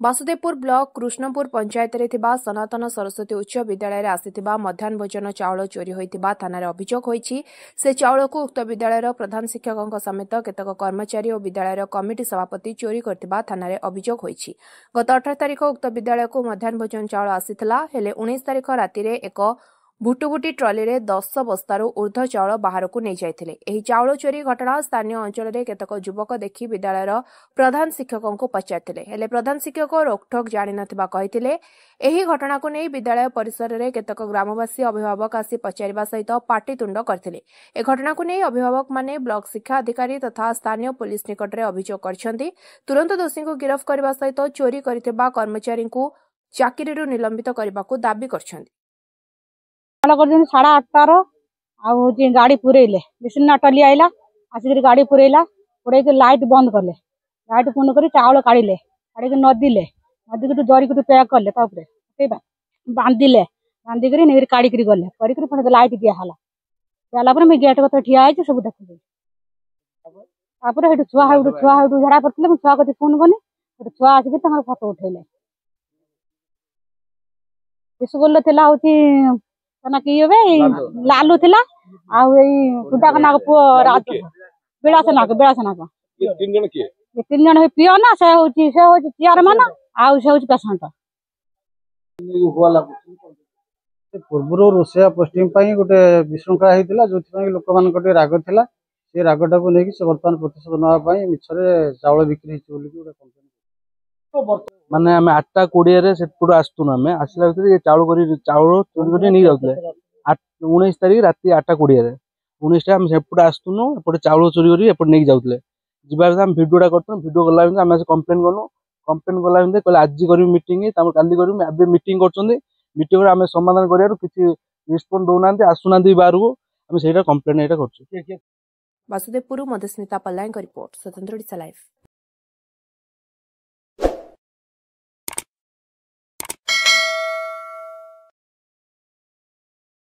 Basudevpur block Krishnapur panchayat रे थिबा सनातन सरस्वती उच्च विद्यालय रे आसीथिबा मध्याह्न भोजन चाउल चोरी होइतिबा थाना रे अभियोग होईछि। से चाउल को उक्त विद्यालय प्रधान शिक्षकों समेत केतक कर्मचारी और विद्यालय कमिटी सभापति चोरी करथिबा थाना रे अभियोग होईछि। गत 18 तारिख उक्त विद्यालय को मध्याह्न भोजन चाउल आसीथिला हेले 19 तारिख राति रे एक भुटुभुटी ट्रली रे 10 बस्तारू ऊर्ध्व चाउल बाहर को नहीं जाइथिले। एही चाउल चोरी घटना स्थानीय अंचल रे केतक युवक देखि विद्यालय प्रधान शिक्षकों को पचारिथिले हेले प्रधान शिक्षक रोकठोक जानि नथिबा कहिथिले। एही घटना को नहीं विद्यालय परिसर रे केतक ग्रामवासी अभिभावक आसी पचारिबा सहित पाटितुंड करथिले। ए घटना को नहीं अभिभावक माने ब्लॉक शिक्षा अधिकारी तथा स्थानीय पुलिस निकट रे अभियोग करछन्ती। तुरंत दोषी को गिरफ्त करबा सहित चोरी करथिबा कर्मचारी को चाकरी निलंबित करबा को दाबी करछन्ती। 8:30 गाड़ी पुरेले बेसिन टली आइला आसिक गाड़ी पुरेला पुरे लाइट बंद कले लाइट बंद कर चाउल काढ़ले काढ़ नदी को जरी को पैक कले बांधिले बांधिक काढ़ी गले कर लाइट दिहला गेट कत ठिया सब देखते छुआ झड़ा पड़ते छुआ कति फोन कनी छुआ आसिक फटो उठेले स्कूल लालू थिला खुदा नाग पुओ बिलास नाग तीन जन पिओ ना से चेयरमैन पेसेंट पूर्व रोषिया पोस्टिंग गोटे विशृंखला होता जो लोक मान राग था से रागटा को लेकिन बर्तमान प्रतिशोध नापी मिछरे चाउल बिक्री माने आम 8:20 से आसतुन आम आसला भर चाउल चोरी कर नहीं जाते 19 तारिख राति 8:20 19 आम सेपटे आसतुनु एपटे चाउल चोरी कर नहीं जाते जावा भिडियोटा कर भिडियो गला आम कम्प्लेन कलु कम्प्लेन गला कहले आज कर मीटिंग काली कर मीटिंग कर आम समाधान कर रिस्पॉन्ड दौना आसुना बाहर को आम से कम्प्लेन कर। वासुदेवपुर मधुस्मिता पल्लायଙ୍କ रिपोर्ट स्वतंत्र ओडिशा लाइव।